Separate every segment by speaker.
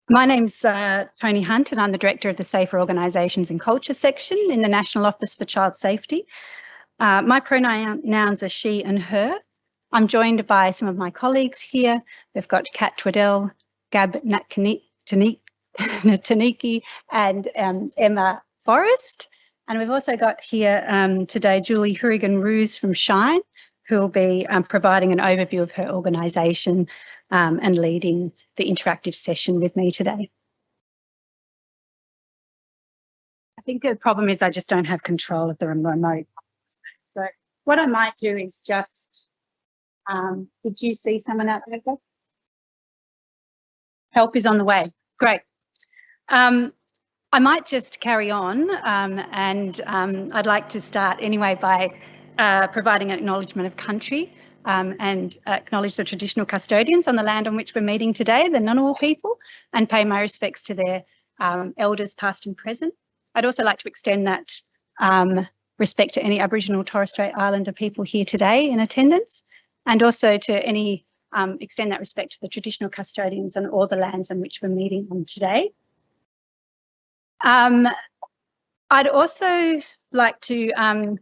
Speaker 1: My name's Toni Hunt, and I'm the Director of the Safer Organisations and Culture section in the National Office for Child Safety. My pronouns are she and her. I'm joined by some of my colleagues here. We've got Kat Twaddell, Gab Taniki, and Emma Forrest. And we've also got here today Julie Hourigan Ruse from Shine, who will be providing an overview of her organisation and leading the interactive session with me today. I think the problem is I just don't have control of the remote. So what I might do is just, did you see someone out there? Help is on the way. Great. I might just carry on and I'd like to start anyway by providing an acknowledgement of country and acknowledge the traditional custodians on the land on which we're meeting today, the Ngunnawal people, and pay my respects to their elders past and present. I'd also like to extend that respect to any Aboriginal or Torres Strait Islander people here today in attendance, and also to any extend that respect to the traditional custodians on all the lands on which we're meeting on today. I'd also like to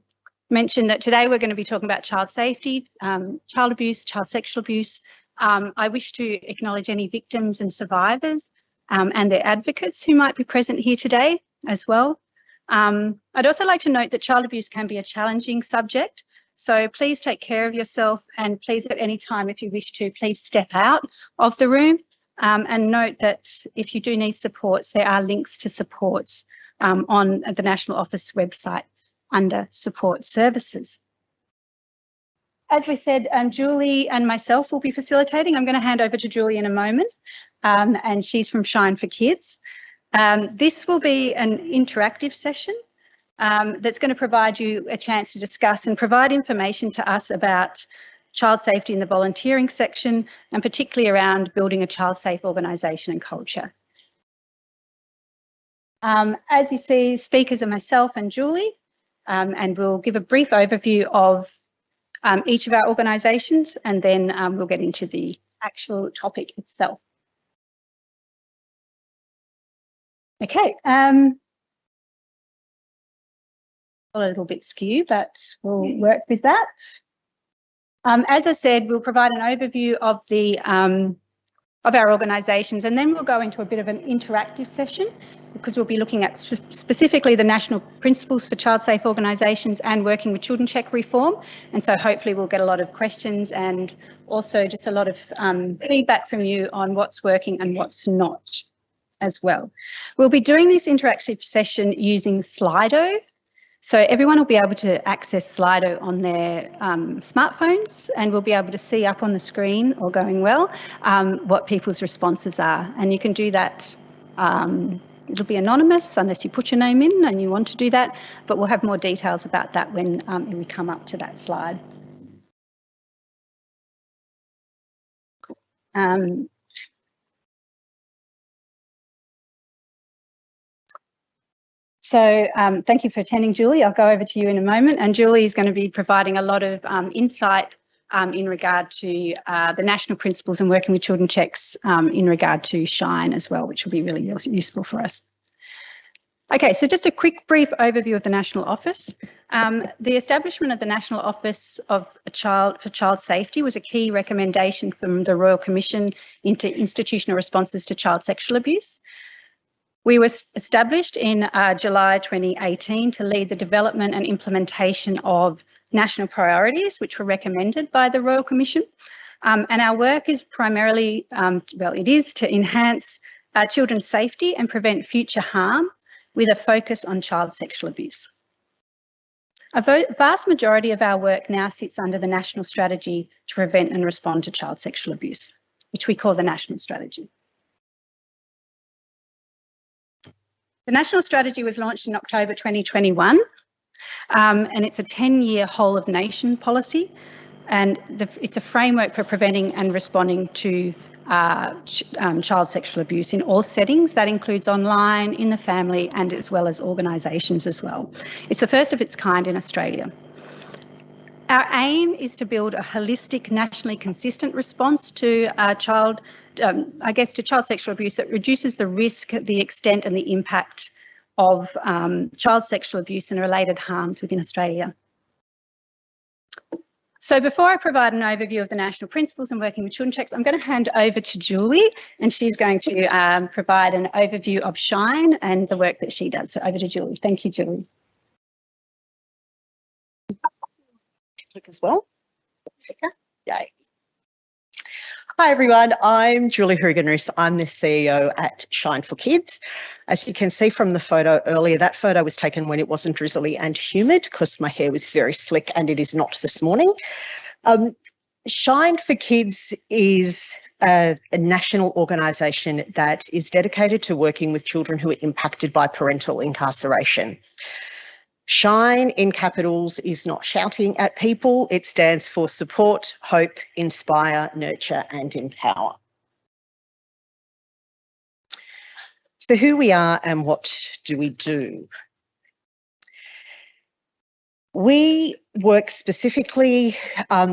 Speaker 1: mention that today we're going to be talking about child safety, child abuse, child sexual abuse. I wish to acknowledge any victims and survivors and their advocates who might be present here today as well. I'd also like to note that child abuse can be a challenging subject, so please take care of yourself, and please at any time, if you wish to, please step out of the room, and note that if you do need supports, there are links to supports on the National Office website under support services. As we said, Julie and myself will be facilitating. I'm going to hand over to Julie in a moment, and she's from Shine for Kids. This will be an interactive session that's going to provide you a chance to discuss and provide information to us about child safety in the volunteering section, and particularly around building a child safe organisation and culture. As you see, speakers are myself and Julie, and we'll give a brief overview of each of our organisations, and then we'll get into the actual topic itself. Okay, a little bit skew, but we'll work with that. As I said, we'll provide an overview of the of our organisations, and then we'll go into a bit of an interactive session, because we'll be looking at specifically the national principles for child safe organisations and working with children check reform. And so hopefully we'll get a lot of questions and also just a lot of feedback from you on what's working and what's not as well. We'll be doing this interactive session using Slido. So everyone will be able to access Slido on their smartphones, and we'll be able to see up on the screen, all going well, what people's responses are. And you can do that, it'll be anonymous unless you put your name in and you want to do that, but we'll have more details about that when we come up to that slide. So thank you for attending, Julie. I'll go over to you in a moment, and Julie is going to be providing a lot of insight in regard to the national principles and working with children checks in regard to Shine as well, which will be really useful for us. Okay, so just a quick brief overview of the National Office. The establishment of the National Office for Child Safety was a key recommendation from the Royal Commission into Institutional Responses to Child Sexual Abuse. We were established in July 2018 to lead the development and implementation of national priorities, which were recommended by the Royal Commission. And our work is primarily, well, it is to enhance children's safety and prevent future harm with a focus on child sexual abuse. A vast majority of our work now sits under the National Strategy to Prevent and Respond to Child Sexual Abuse, which we call the National Strategy. The National Strategy was launched in October 2021, and it's a 10-year whole-of-nation policy, and it's a framework for preventing and responding to child sexual abuse in all settings. That includes online, in the family, and as well as organisations as well. It's the first of its kind in Australia. Our aim is to build a holistic, nationally consistent response to child sexual abuse that reduces the risk, the extent and the impact of child sexual abuse and related harms within Australia. So before I provide an overview of the national principles and working with children checks, I'm going to hand over to Julie, and she's going to provide an overview of SHINE and the work that she does. So over to Julie. Thank you, Julie.
Speaker 2: Click as well. Yay. Hi everyone, I'm Julie Hourigan. I'm the CEO at Shine for Kids. As you can see from the photo earlier, that photo was taken when it wasn't drizzly and humid because my hair was very slick and it is not this morning. Shine for Kids is a national organisation that is dedicated to working with children who are impacted by parental incarceration. SHINE in capitals is not shouting at people. It stands for support, hope, inspire, nurture and empower. So who we are and what do we do? We work specifically,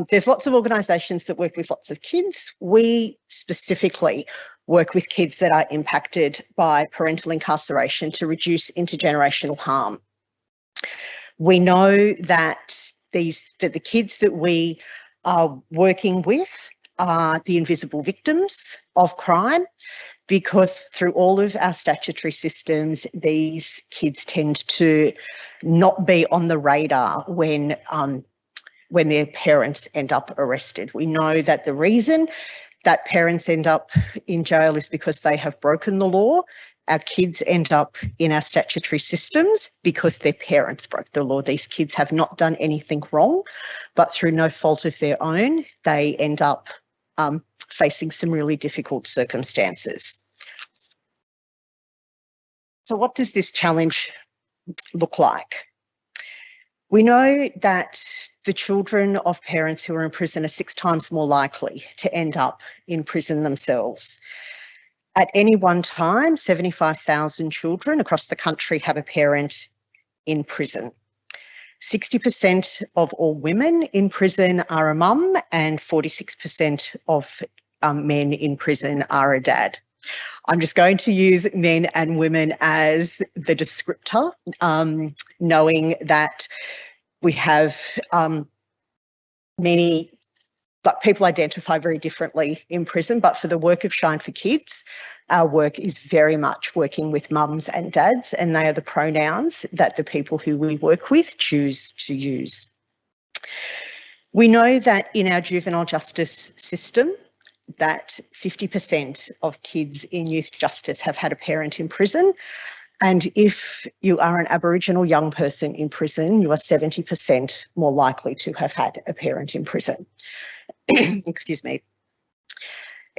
Speaker 2: there's lots of organisations that work with lots of kids. We specifically work with kids that are impacted by parental incarceration to reduce intergenerational harm. We know that the kids that we are working with are the invisible victims of crime, because through all of our statutory systems, these kids tend to not be on the radar when their parents end up arrested. We know that the reason that parents end up in jail is because they have broken the law. Our kids end up in our statutory systems because their parents broke the law. These kids have not done anything wrong, but through no fault of their own, they end up facing some really difficult circumstances. So what does this challenge look like? We know that the children of parents who are in prison are 6 times more likely to end up in prison themselves. At any one time, 75,000 children across the country have a parent in prison. 60% of all women in prison are a mum, and 46% of men in prison are a dad. I'm just going to use men and women as the descriptor, knowing that we have many, but people identify very differently in prison. But for the work of Shine for Kids, our work is very much working with mums and dads, and they are the pronouns that the people who we work with choose to use. We know that in our juvenile justice system, that 50% of kids in youth justice have had a parent in prison. And if you are an Aboriginal young person in prison, you are 70% more likely to have had a parent in prison. Excuse me.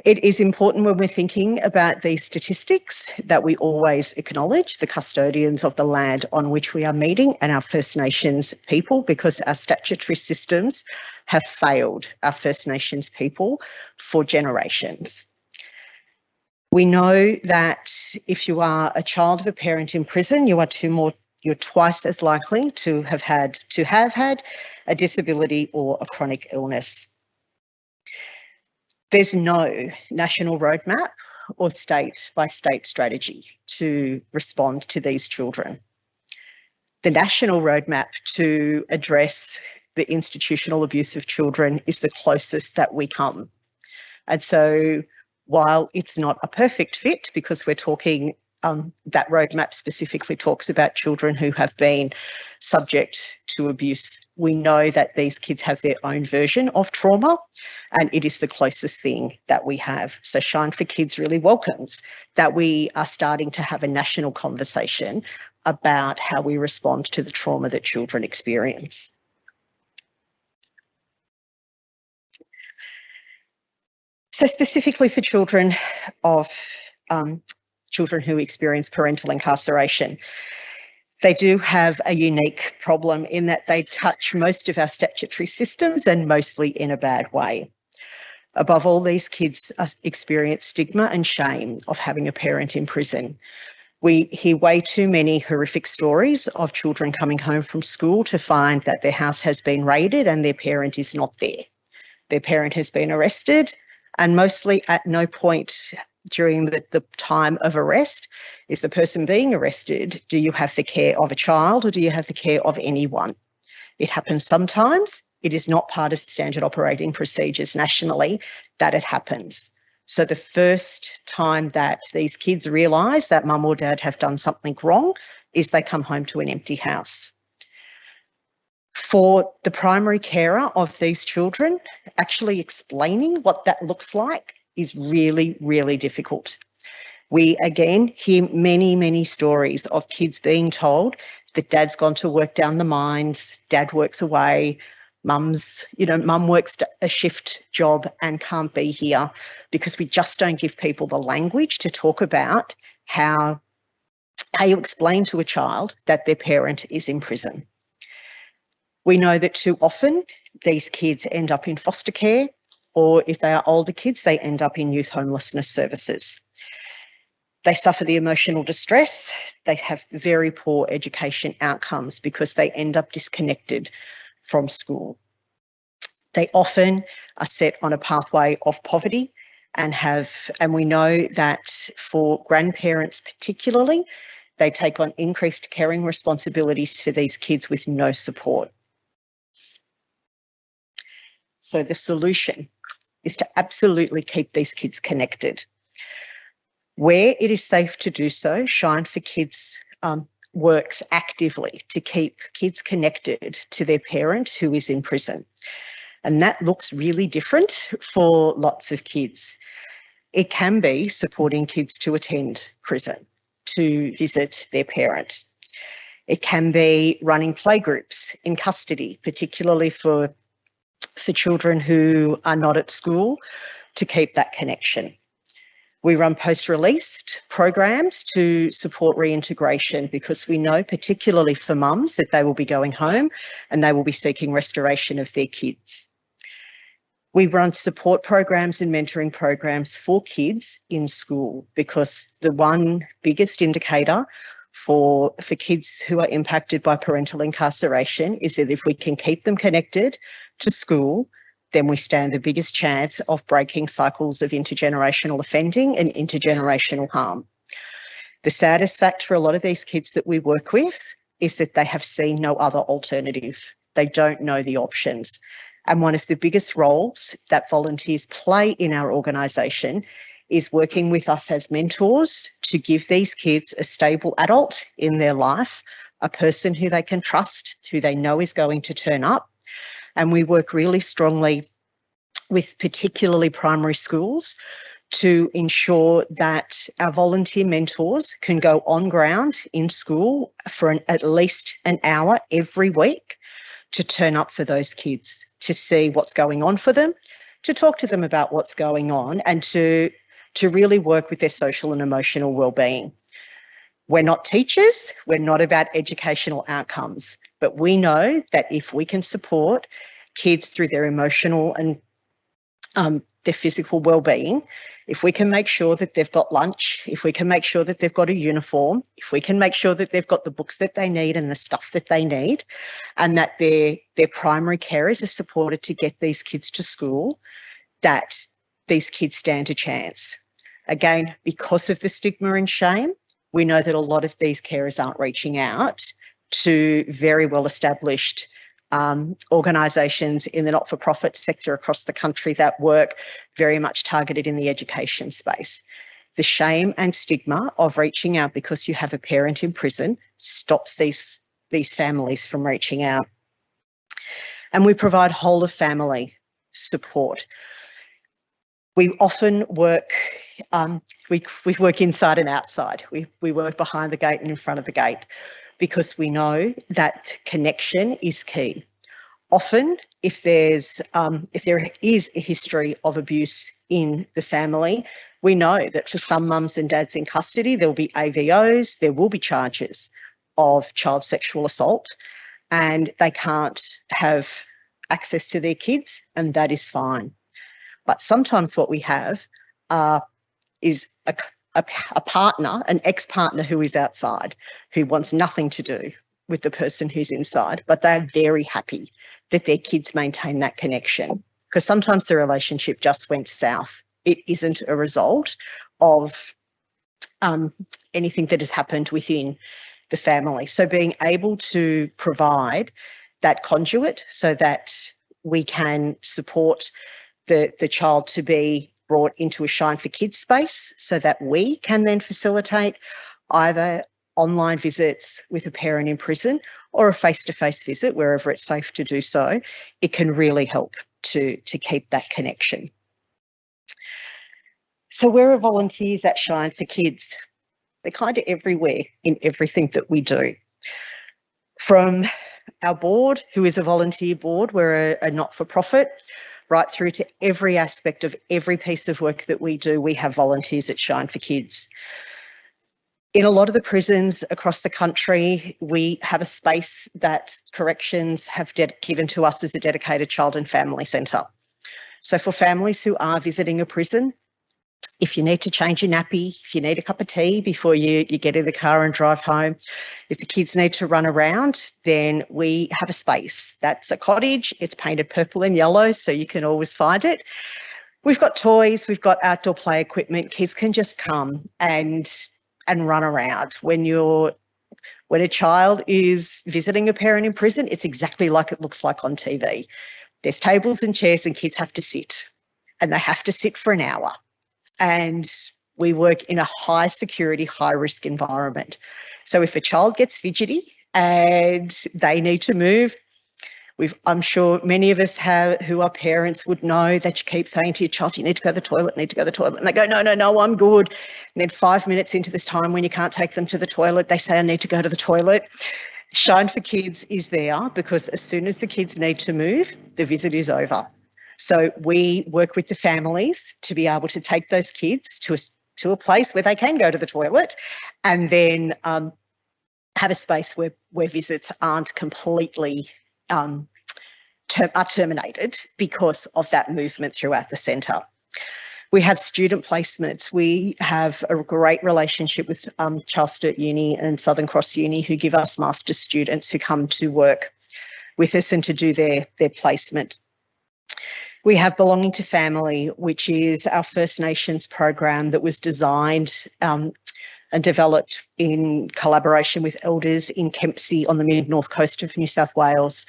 Speaker 2: It is important when we're thinking about these statistics that we always acknowledge the custodians of the land on which we are meeting and our First Nations people, because our statutory systems have failed our First Nations people for generations. We know that if you are a child of a parent in prison, you're twice as likely to have had a disability or a chronic illness. There's no national roadmap or state-by-state strategy to respond to these children. The national roadmap to address the institutional abuse of children is the closest that we come. And so while it's not a perfect fit, because we're talking, that roadmap specifically talks about children who have been subject to abuse, we know that these kids have their own version of trauma, and it is the closest thing that we have. So Shine for Kids really welcomes that we are starting to have a national conversation about how we respond to the trauma that children experience. So specifically for children who experience parental incarceration, they do have a unique problem in that they touch most of our statutory systems, and mostly in a bad way. Above all, these kids experience stigma and shame of having a parent in prison. We hear way too many horrific stories of children coming home from school to find that their house has been raided and their parent is not there. Their parent has been arrested, and mostly at no point during the time of arrest is the person being arrested, do you have the care of a child or do you have the care of anyone? It happens sometimes. It is not part of standard operating procedures nationally that it happens. So the first time that these kids realise that mum or dad have done something wrong is they come home to an empty house. For the primary carer of these children, actually explaining what that looks like is really, really difficult. We, again, hear many, many stories of kids being told that dad's gone to work down the mines, dad works away, mum works a shift job and can't be here, because we just don't give people the language to talk about how you explain to a child that their parent is in prison. We know that too often these kids end up in foster care, or if they are older kids, they end up in youth homelessness services. They suffer the emotional distress. They have very poor education outcomes because they end up disconnected from school. They often are set on a pathway of poverty and we know that for grandparents particularly, they take on increased caring responsibilities for these kids with no support. So the solution is to absolutely keep these kids connected. Where it is safe to do so, Shine for Kids works actively to keep kids connected to their parent who is in prison. And that looks really different for lots of kids. It can be supporting kids to attend prison, to visit their parent. It can be running playgroups in custody, particularly for children who are not at school, to keep that connection. We run post-released programs to support reintegration because we know, particularly for mums, that they will be going home and they will be seeking restoration of their kids. We run support programs and mentoring programs for kids in school because the one biggest indicator for kids who are impacted by parental incarceration is that if we can keep them connected to school, then we stand the biggest chance of breaking cycles of intergenerational offending and intergenerational harm. The saddest fact for a lot of these kids that we work with is that they have seen no other alternative. They don't know the options. And one of the biggest roles that volunteers play in our organisation is working with us as mentors to give these kids a stable adult in their life, a person who they can trust, who they know is going to turn up. And we work really strongly with particularly primary schools to ensure that our volunteer mentors can go on ground in school for at least an hour every week to turn up for those kids, to see what's going on for them, to talk to them about what's going on and to really work with their social and emotional well-being. We're not teachers, we're not about educational outcomes, but we know that if we can support kids through their emotional and their physical well-being, if we can make sure that they've got lunch, if we can make sure that they've got a uniform, if we can make sure that they've got the books that they need and the stuff that they need, and that their primary carers are supported to get these kids to school, that these kids stand a chance. Again, because of the stigma and shame, we know that a lot of these carers aren't reaching out to very well-established organisations in the not-for-profit sector across the country that work very much targeted in the education space. The shame and stigma of reaching out because you have a parent in prison stops these families from reaching out. And we provide whole of family support. We often work, we work inside and outside. We work behind the gate and in front of the gate, because we know that connection is key. Often, if there is a history of abuse in the family, we know that for some mums and dads in custody, there will be AVOs, there will be charges of child sexual assault, and they can't have access to their kids, and that is fine. But sometimes what we have is a partner, an ex-partner who is outside, who wants nothing to do with the person who's inside, but they're very happy that their kids maintain that connection. Because sometimes the relationship just went south. It isn't a result of anything that has happened within the family. So being able to provide that conduit so that we can support the child to be brought into a Shine for Kids space so that we can then facilitate either online visits with a parent in prison or a face-to-face visit wherever it's safe to do so, it can really help to keep that connection. So where are volunteers at Shine for Kids? They're kind of everywhere in everything that we do. From our board, who is a volunteer board, we're a not-for-profit, right through to every aspect of every piece of work that we do, we have volunteers at Shine for Kids. In a lot of the prisons across the country, we have a space that corrections have given to us as a dedicated child and family centre. So for families who are visiting a prison, if you need to change your nappy, if you need a cup of tea before you get in the car and drive home, if the kids need to run around, then we have a space. That's a cottage. It's painted purple and yellow, so you can always find it. We've got toys, we've got outdoor play equipment. Kids can just come and run around. When a child is visiting a parent in prison, it's exactly like it looks like on TV. There's tables and chairs and kids have to sit, and they have to sit for an hour. And we work in a high security, high risk environment. So if a child gets fidgety and they need to move, I'm sure many of us who are parents would know that you keep saying to your child, you need to go to the toilet, need to go to the toilet. And they go, no, I'm good. And then 5 minutes into this time when you can't take them to the toilet, they say, I need to go to the toilet. Shine for Kids is there because as soon as the kids need to move, the visit is over. So we work with the families to be able to take those kids to a place where they can go to the toilet and then have a space where visits aren't completely are terminated because of that movement throughout the centre. We have student placements. We have a great relationship with Charles Sturt Uni and Southern Cross Uni, who give us master's students who come to work with us and to do their placement. We have Belonging to Family, which is our First Nations program that was designed and developed in collaboration with elders in Kempsey on the mid-north coast of New South Wales,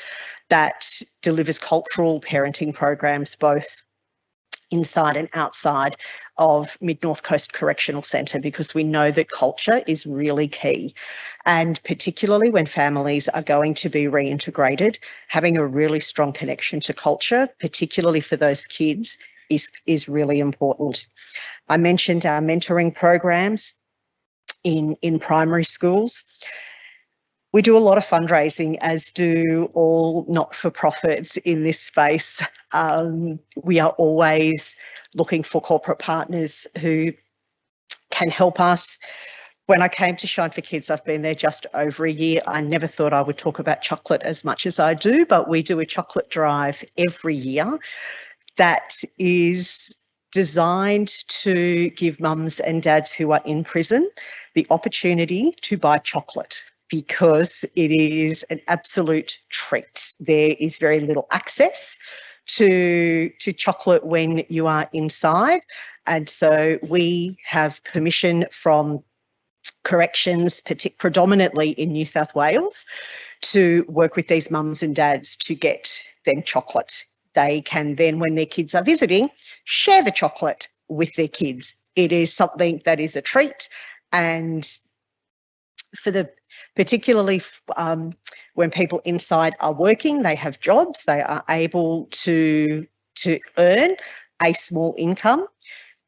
Speaker 2: that delivers cultural parenting programs both inside and outside of Mid-North Coast Correctional Centre, because we know that culture is really key. And particularly when families are going to be reintegrated, having a really strong connection to culture, particularly for those kids, is really important. I mentioned our mentoring programs in primary schools. We do a lot of fundraising, as do all not-for-profits in this space. We are always looking for corporate partners who can help us. When I came to Shine for Kids, I've been there just over a year. I never thought I would talk about chocolate as much as I do, but we do a chocolate drive every year that is designed to give mums and dads who are in prison the opportunity to buy chocolate, because it is an absolute treat. There is very little access to chocolate when you are inside. And so we have permission from corrections, predominantly in New South Wales, to work with these mums and dads to get them chocolate. They can then, when their kids are visiting, share the chocolate with their kids. It is something that is a treat, and particularly when people inside are working, they have jobs, they are able to earn a small income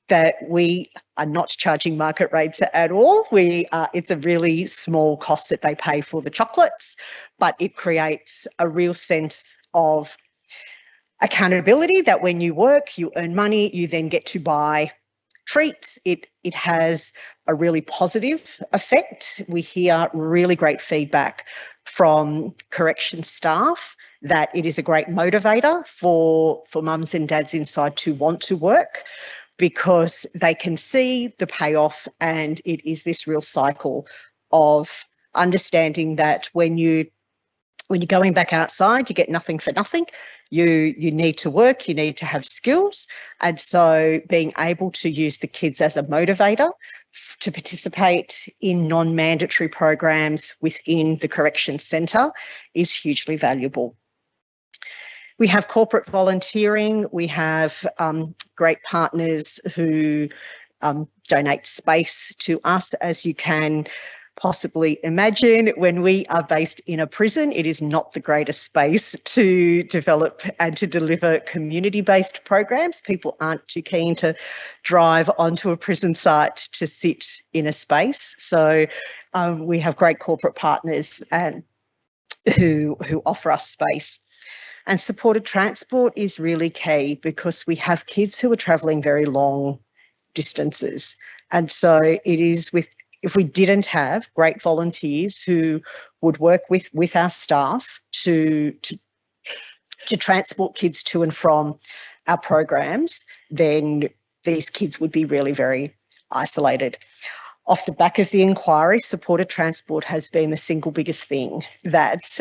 Speaker 2: that we are not charging market rates at all. It's a really small cost that they pay for the chocolates, but it creates a real sense of accountability that when you work, you earn money, you then get to buy treats. It has a really positive effect. We hear really great feedback from correction staff that it is a great motivator for mums and dads inside to want to work. because they can see the payoff, and it is this real cycle of understanding that when you're going back outside, you get nothing for nothing. You need to work, you need to have skills. And so being able to use the kids as a motivator to participate in non-mandatory programs within the corrections centre is hugely valuable. We have corporate volunteering. We have great partners who donate space to us. As you can possibly imagine, when we are based in a prison, it is not the greatest space to develop and to deliver community-based programs. People aren't too keen to drive onto a prison site to sit in a space. So we have great corporate partners and who offer us space. And supported transport is really key because we have kids who are travelling very long distances. And so it is if we didn't have great volunteers who would work with our staff to transport kids to and from our programs, then these kids would be really very isolated. Off the back of the inquiry, supported transport has been the single biggest thing that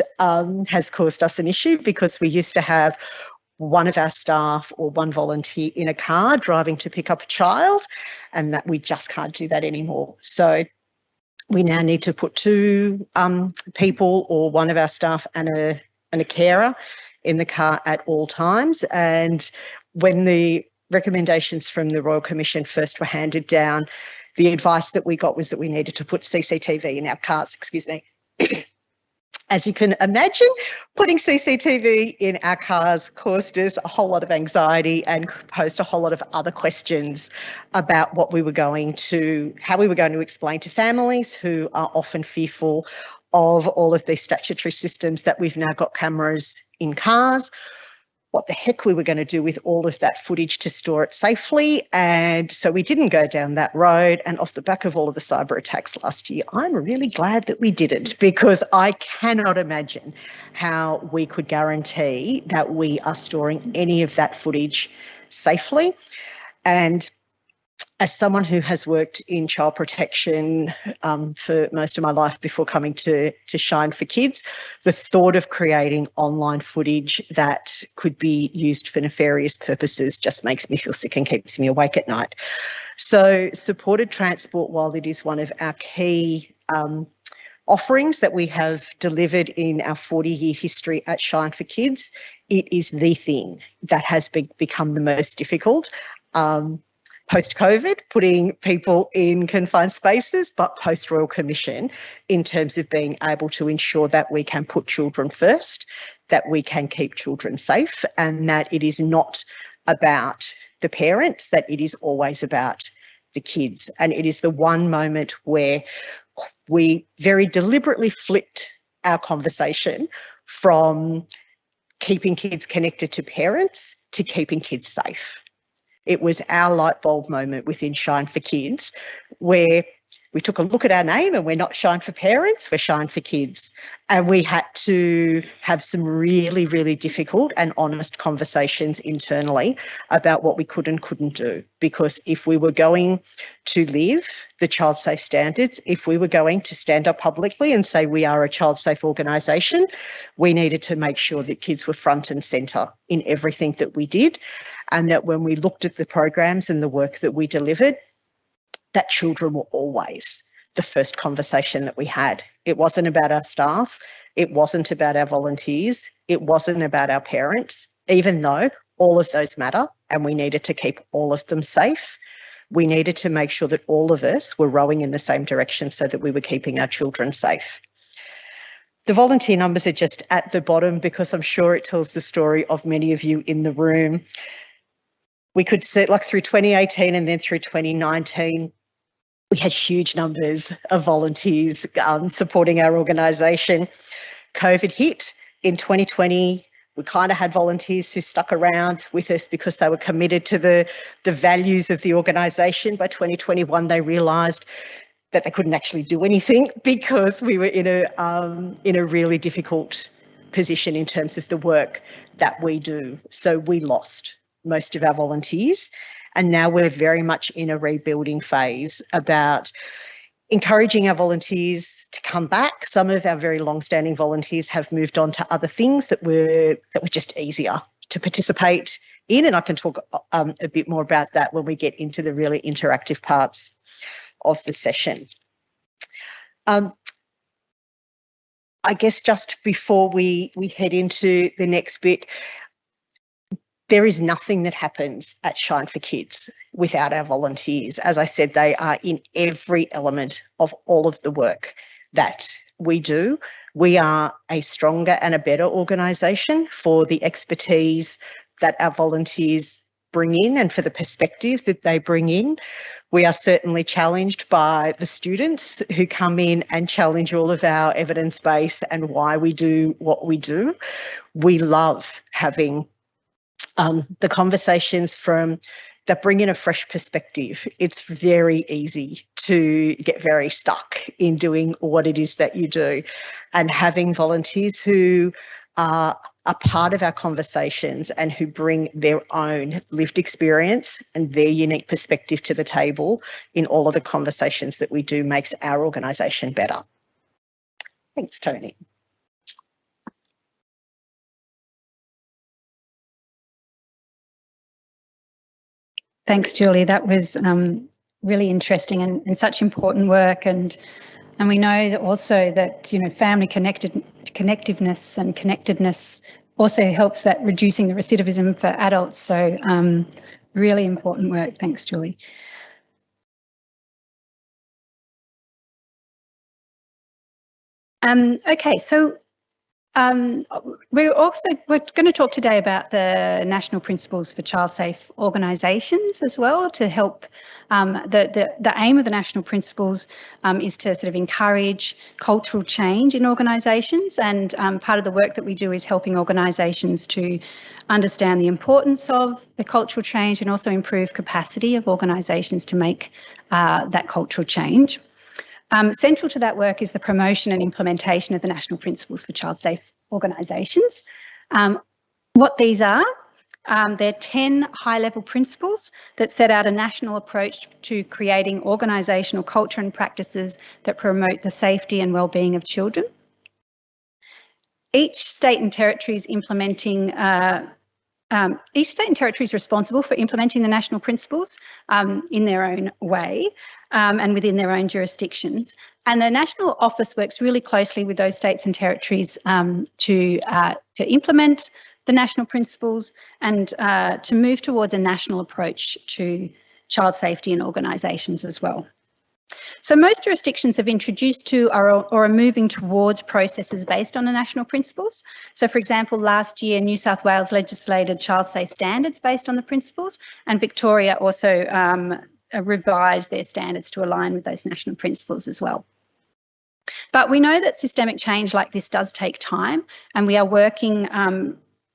Speaker 2: has caused us an issue, because we used to have one of our staff or one volunteer in a car driving to pick up a child, and that we just can't do that anymore. So we now need to put two people or one of our staff and a carer in the car at all times. And when the recommendations from the Royal Commission first were handed down, the advice that we got was that we needed to put CCTV in our cars, excuse me. As you can imagine, putting CCTV in our cars caused us a whole lot of anxiety and posed a whole lot of other questions about how we were going to explain to families who are often fearful of all of these statutory systems that we've now got cameras in cars, what the heck we were going to do with all of that footage to store it safely. And so we didn't go down that road. And off the back of all of the cyber attacks last year, I'm really glad that we didn't, because I cannot imagine how we could guarantee that we are storing any of that footage safely. And as someone who has worked in child protection for most of my life before coming to Shine for Kids, the thought of creating online footage that could be used for nefarious purposes just makes me feel sick and keeps me awake at night. So supported transport, while it is one of our key offerings that we have delivered in our 40-year history at Shine for Kids, it is the thing that has become the most difficult. Post-COVID, putting people in confined spaces, but post-Royal Commission, in terms of being able to ensure that we can put children first, that we can keep children safe, and that it is not about the parents, that it is always about the kids. And it is the one moment where we very deliberately flipped our conversation from keeping kids connected to parents to keeping kids safe. It was our light bulb moment within Shine for Kids, where we took a look at our name and we're not Shine for Parents, we're Shine for Kids. And we had to have some really, really difficult and honest conversations internally about what we could and couldn't do. Because if we were going to live the child safe standards, if we were going to stand up publicly and say we are a child safe organisation, we needed to make sure that kids were front and centre in everything that we did. And that when we looked at the programs and the work that we delivered, that children were always the first conversation that we had. It wasn't about our staff. It wasn't about our volunteers. It wasn't about our parents, even though all of those matter and we needed to keep all of them safe. We needed to make sure that all of us were rowing in the same direction so that we were keeping our children safe. The volunteer numbers are just at the bottom because I'm sure it tells the story of many of you in the room. We could see, like, through 2018 and then through 2019, we had huge numbers of volunteers supporting our organisation. COVID hit in 2020. We kind of had volunteers who stuck around with us because they were committed to the values of the organisation. By 2021, they realised that they couldn't actually do anything because we were in a really difficult position in terms of the work that we do. So we lost most of our volunteers. And now we're very much in a rebuilding phase about encouraging our volunteers to come back. Some of our very long-standing volunteers have moved on to other things that were just easier to participate in, and I can talk a bit more about that when we get into the really interactive parts of the session. I guess just before we head into the next bit, there is nothing that happens at Shine for Kids without our volunteers. As I said, they are in every element of all of the work that we do. We are a stronger and a better organisation for the expertise that our volunteers bring in and for the perspective that they bring in. We are certainly challenged by the students who come in and challenge all of our evidence base and why we do what we do. We love having the conversations that bring in a fresh perspective. It's very easy to get very stuck in doing what it is that you do, and having volunteers who are a part of our conversations and who bring their own lived experience and their unique perspective to the table in all of the conversations that we do makes our organisation better. Thanks, Toni.
Speaker 1: Thanks, Julie. That was really interesting and such important work. And we know that also that, you know, family connectiveness and connectedness also helps that reducing the recidivism for adults. So really important work. Thanks, Julie. Okay, so we're going to talk today about the national principles for child safe organisations as well, to help. The aim of the national principles is to sort of encourage cultural change in organisations, and part of the work that we do is helping organisations to understand the importance of the cultural change and also improve capacity of organisations to make that cultural change. Central to that work is the promotion and implementation of the national principles for child safe organisations. What these are, they're 10 high-level principles that set out a national approach to creating organisational culture and practices that promote the safety and well-being of children. Each state and territory is responsible for implementing the national principles in their own way and within their own jurisdictions. And the National Office works really closely with those states and territories to implement the national principles and to move towards a national approach to child safety in organisations as well. So most jurisdictions have introduced to or are moving towards processes based on the national principles. So, for example, last year New South Wales legislated child safe standards based on the principles, and Victoria also revised their standards to align with those national principles as well. But we know that systemic change like this does take time, and we are working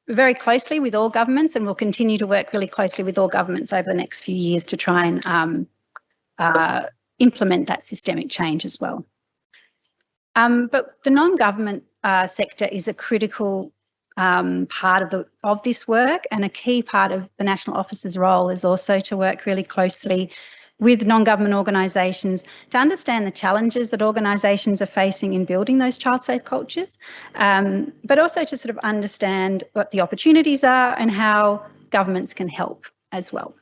Speaker 1: very closely with all governments, and we'll continue to work really closely with all governments over the next few years to try and implement that systemic change as well. But the non-government sector is a critical part of this work, and a key part of the National Office's role is also to work really closely with non-government organisations to understand the challenges that organisations are facing in building those child safe cultures, but also to sort of understand what the opportunities are and how governments can help as well.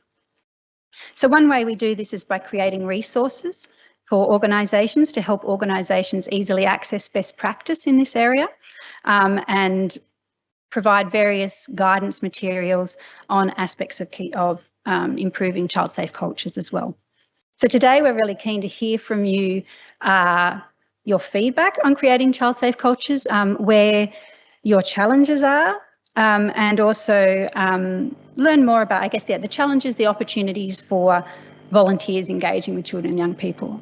Speaker 1: So one way we do this is by creating resources for organisations to help organisations easily access best practice in this area and provide various guidance materials on aspects of improving child safe cultures as well. So today we're really keen to hear from you your feedback on creating child safe cultures, where your challenges are, and also learn more about, I guess, the challenges, the opportunities for volunteers engaging with children and young people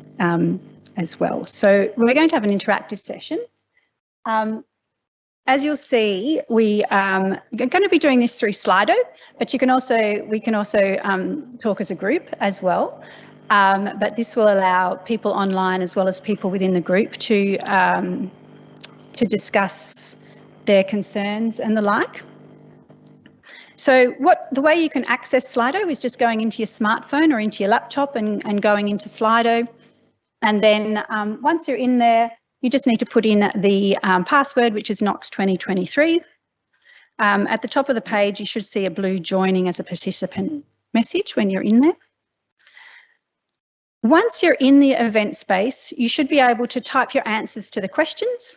Speaker 1: as well. So we're going to have an interactive session. As you'll see, we are going to be doing this through Slido, but we can also talk as a group as well. But this will allow people online as well as people within the group to discuss their concerns and the like. So the way you can access Slido is just going into your smartphone or into your laptop and going into Slido. And then once you're in there, you just need to put in the password, which is Knox 2023. At the top of the page, you should see a blue joining as a participant message when you're in there. Once you're in the event space, you should be able to type your answers to the questions.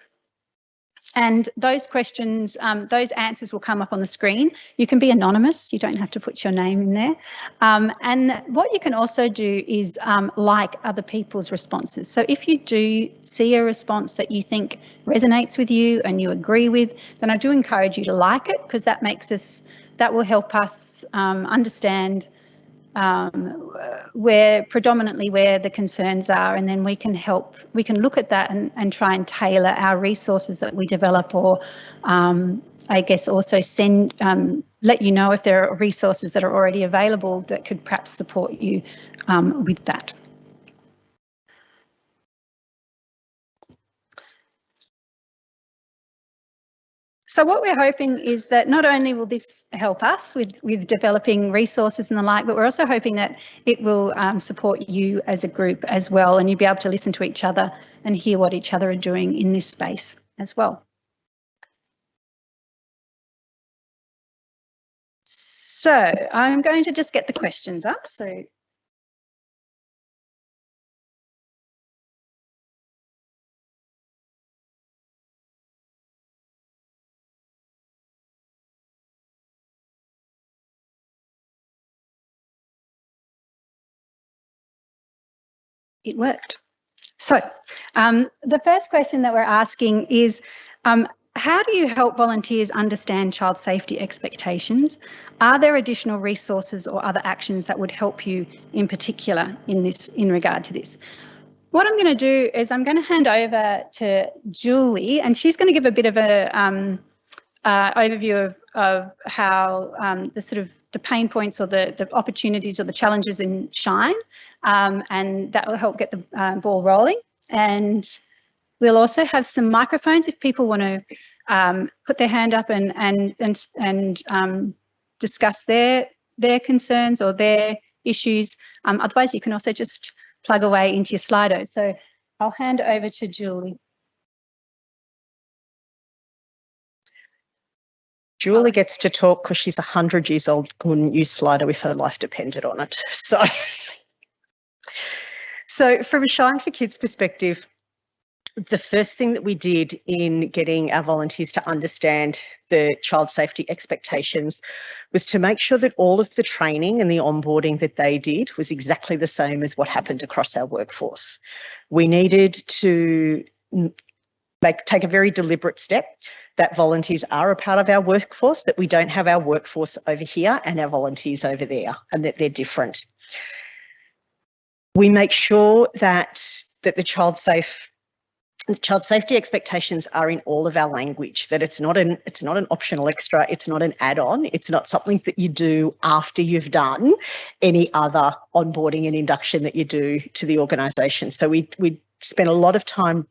Speaker 1: And those questions, those answers will come up on the screen. You can be anonymous. You don't have to put your name in there. And what you can also do is like other people's responses. So if you do see a response that you think resonates with you and you agree with, then I do encourage you to like it, because that will help us understand predominantly where the concerns are, and then we can look at that and try and tailor our resources that we develop, or I guess also let you know if there are resources that are already available that could perhaps support you with that. So what we're hoping is that not only will this help us with developing resources and the like, but we're also hoping that it will support you as a group as well, and you'll be able to listen to each other and hear what each other are doing in this space as well. So I'm going to just get the questions up. So it worked. So the first question that we're asking is, how do you help volunteers understand child safety expectations? Are there additional resources or other actions that would help you in particular in regard to this? What I'm going to do is I'm going to hand over to Julie, and she's going to give a bit of a overview of how the pain points or the opportunities or the challenges in Shine, and that will help get the ball rolling. And we'll also have some microphones if people want to put their hand up and discuss their concerns or their issues. Otherwise, you can also just plug away into your Slido. So I'll hand over to Julie.
Speaker 2: Julie gets to talk because she's 100 years old, couldn't use Slido if her life depended on it. So from a Shine for Kids perspective, the first thing that we did in getting our volunteers to understand the child safety expectations was to make sure that all of the training and the onboarding that they did was exactly the same as what happened across our workforce. We needed to take a very deliberate step that volunteers are a part of our workforce, that we don't have our workforce over here and our volunteers over there, and that they're different. We make sure that the child safety expectations are in all of our language, that it's not an optional extra, it's not an add-on, it's not something that you do after you've done any other onboarding and induction that you do to the organisation. So we spent a lot of time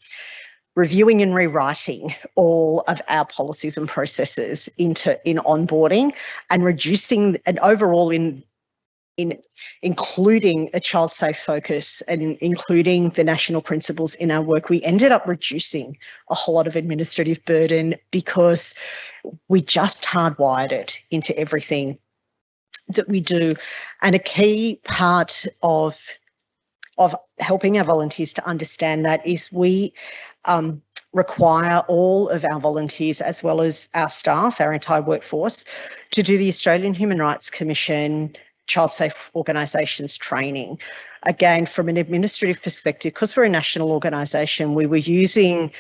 Speaker 2: reviewing and rewriting all of our policies and processes in onboarding, and reducing, and overall in including a child safe focus and including the national principles in our work. We ended up reducing a whole lot of administrative burden because we just hardwired it into everything that we do. And a key part of helping our volunteers to understand that is we require all of our volunteers, as well as our staff, our entire workforce, to do the Australian Human Rights Commission Child Safe Organisations training. Again, from an administrative perspective, because we're a national organisation, we were using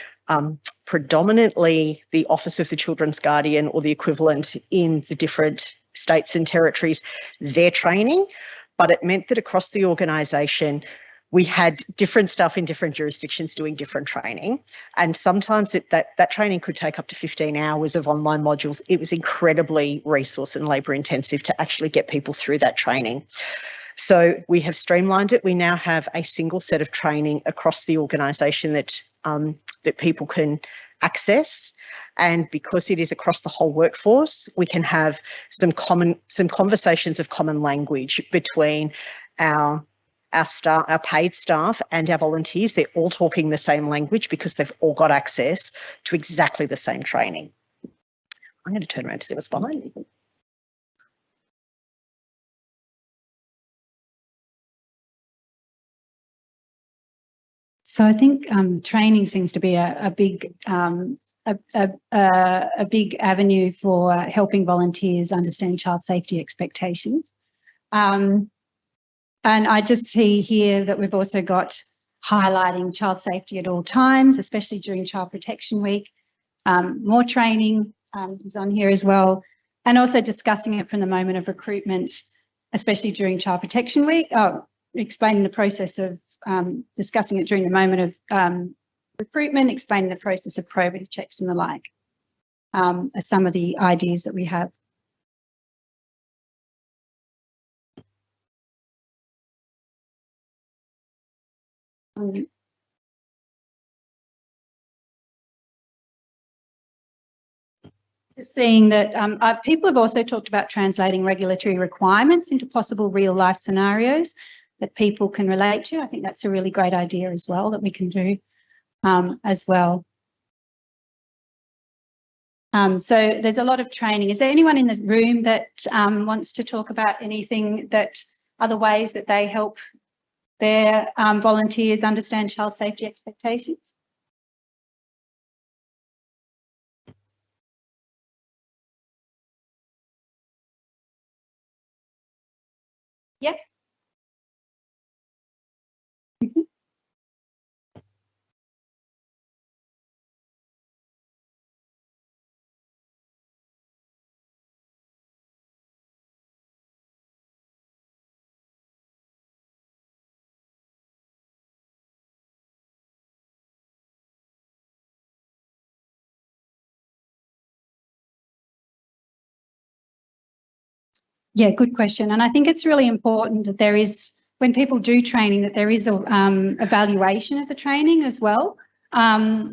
Speaker 2: predominantly the Office of the Children's Guardian, or the equivalent in the different states and territories, their training, but it meant that across the organisation, we had different staff in different jurisdictions doing different training, and sometimes that training could take up to 15 hours of online modules. It was incredibly resource and labour intensive to actually get people through that training. So we have streamlined it. We now have a single set of training across the organisation that people can access. And because it is across the whole workforce, we can have some conversations of common language between our staff, our paid staff and our volunteers. They're all talking the same language because they've all got access to exactly the same training. I'm going to turn around to see what's behind me.
Speaker 1: So I think training seems to be a big avenue for helping volunteers understand child safety expectations. And I just see here that we've also got highlighting child safety at all times, especially during Child Protection Week. More training is on here as well, and also discussing it from the moment of recruitment, especially during Child Protection Week. Explaining the process of discussing it during the moment of recruitment, explaining the process of probity checks and the like, are some of the ideas that we have. Seeing that people have also talked about translating regulatory requirements into possible real life scenarios that people can relate to. I think that's a really great idea as well that we can do as well. So there's a lot of training. Is there anyone in the room that wants to talk about anything, that other ways that they help their volunteers understand child safety expectations? Yep. Yeah, good question. And I think it's really important that there is, when people do training, that there is a evaluation of the training as well. I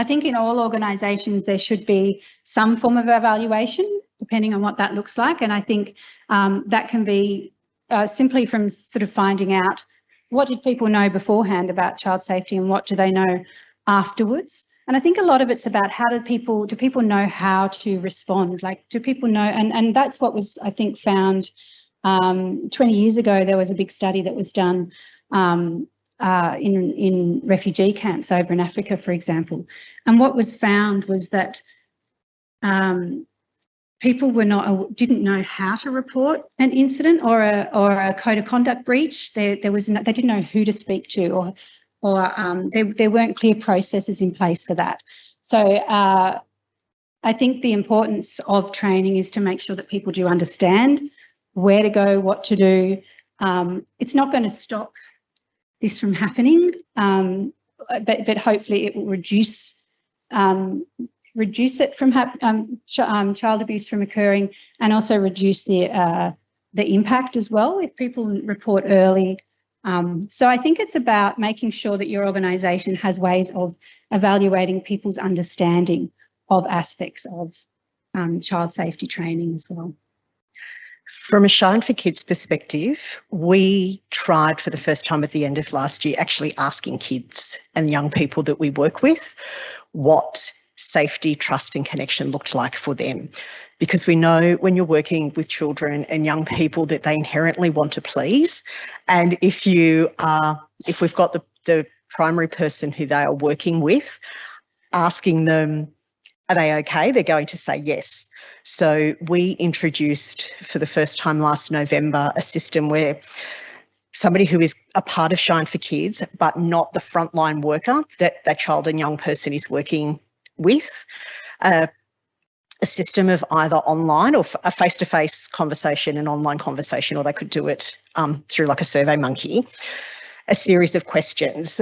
Speaker 1: think in all organisations there should be some form of evaluation, depending on what that looks like. And I think that can be simply from sort of finding out what did people know beforehand about child safety and what do they know afterwards. And I think a lot of it's about how do people know how to respond? Like, do people know? And that's what was, I think, found 20 years ago. There was a big study that was done in refugee camps over in Africa, for example. And what was found was that people didn't know how to report an incident or a code of conduct breach. They didn't know who to speak to, or there weren't clear processes in place for that. So I think the importance of training is to make sure that people do understand where to go, what to do. It's not going to stop this from happening, but hopefully it will reduce it from child abuse from occurring, and also reduce the impact as well if people report early. So I think it's about making sure that your organisation has ways of evaluating people's understanding of aspects of child safety training as well.
Speaker 2: From a Shine for Kids perspective, we tried for the first time at the end of last year actually asking kids and young people that we work with what safety, trust and connection looked like for them. Because we know when you're working with children and young people that they inherently want to please. And if we've got the primary person who they are working with, asking them, are they okay? They're going to say yes. So we introduced for the first time last November a system where somebody who is a part of Shine for Kids but not the frontline worker that that child and young person is working with, a system of either online or a face-to-face conversation, an online conversation, or they could do it through like a SurveyMonkey, a series of questions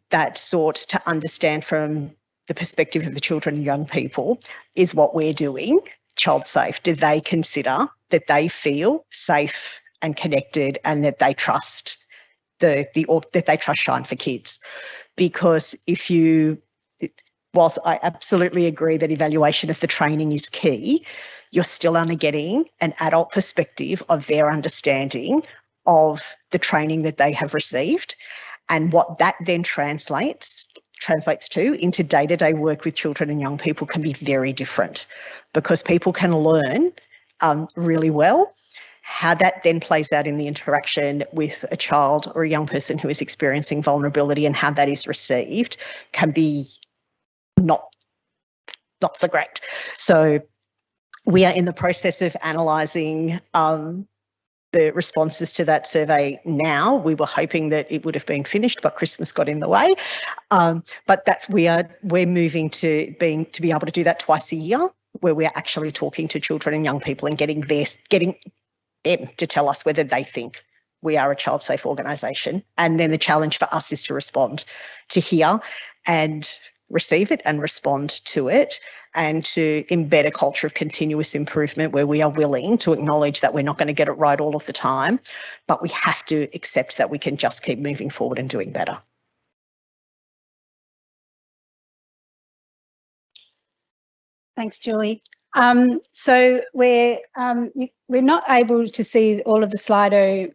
Speaker 2: that sought to understand from the perspective of the children and young people, is what we're doing child safe? Do they consider that they feel safe and connected and that they trust that they trust Shine for Kids? because whilst I absolutely agree that evaluation of the training is key, you're still only getting an adult perspective of their understanding of the training that they have received, and what that then translates to into day-to-day work with children and young people can be very different, because people can learn really well. How that then plays out in the interaction with a child or a young person who is experiencing vulnerability and how that is received can be not so great. So we are in the process of analysing the responses to that survey now. We were hoping that it would have been finished, but Christmas got in the way. But we're moving to be able to do that twice a year, where we're actually talking to children and young people and getting them to tell us whether they think we are a child safe organisation. And then the challenge for us is to respond, to hear and receive it and respond to it, and to embed a culture of continuous improvement where we are willing to acknowledge that we're not going to get it right all of the time, but we have to accept that we can just keep moving forward and doing better.
Speaker 1: Thanks, Julie. So we're not able to see all of the Slido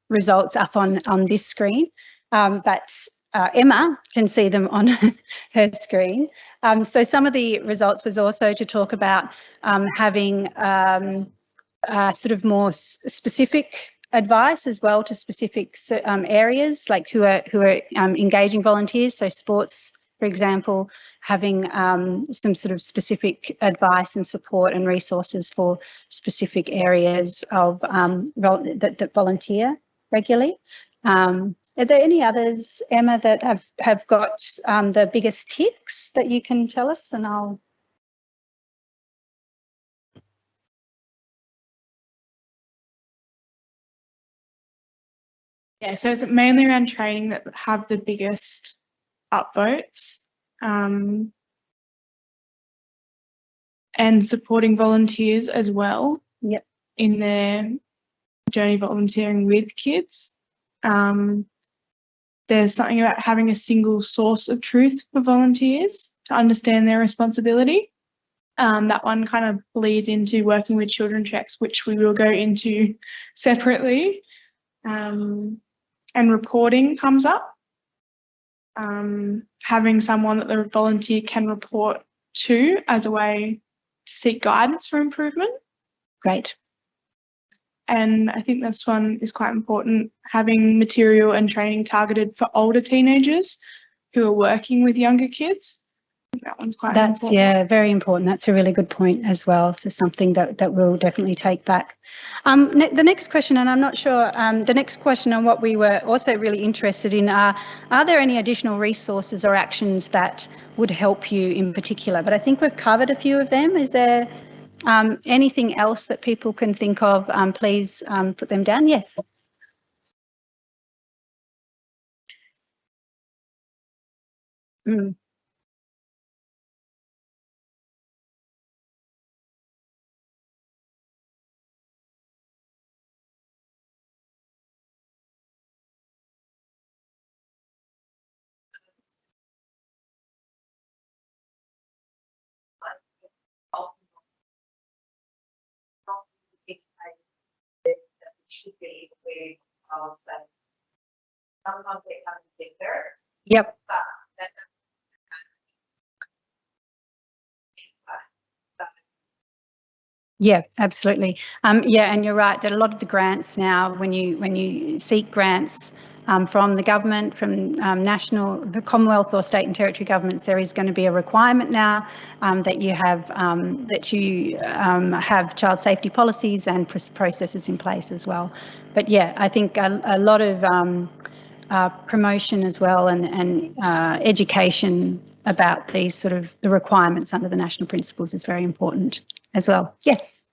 Speaker 1: results up on this screen, but Emma can see them on her screen. So some of the results was also to talk about having sort of more specific advice as well to specific areas, like who are engaging volunteers. So sports, for example, having some sort of specific advice and support and resources for specific areas of that volunteer regularly. Are there any others, Emma, that have got the biggest ticks that you can tell us? And I'll.
Speaker 3: Yeah, so it's mainly around training that have the biggest upvotes, and supporting volunteers as well.
Speaker 1: Yep.
Speaker 3: In their journey volunteering with kids. There's something about having a single source of truth for volunteers to understand their responsibility. That one kind of bleeds into working with children checks, which we will go into separately. And reporting comes up. Having someone that the volunteer can report to as a way to seek guidance for improvement.
Speaker 1: Great.
Speaker 3: And I think this one is quite important, having material and training targeted for older teenagers who are working with younger kids. I think that one's quite important.
Speaker 1: Yeah, very important. That's a really good point as well. So something that we'll definitely take back. The next question, and I'm not sure, the next question on what we were also really interested in are there any additional resources or actions that would help you in particular? But I think we've covered a few of them. Is there anything else that people can think of? Please put them down. Yes.
Speaker 4: Should be aware of, so sometimes they come in different.
Speaker 1: Yep.
Speaker 4: But that
Speaker 1: Yeah, absolutely. Yeah, and you're right that a lot of the grants now, when you seek grants from the government, from the Commonwealth or state and territory governments, there is going to be a requirement now that you have child safety policies and processes in place as well. But yeah, I think a lot of promotion as well and education about these sort of the requirements under the national principles is very important as well. Yes.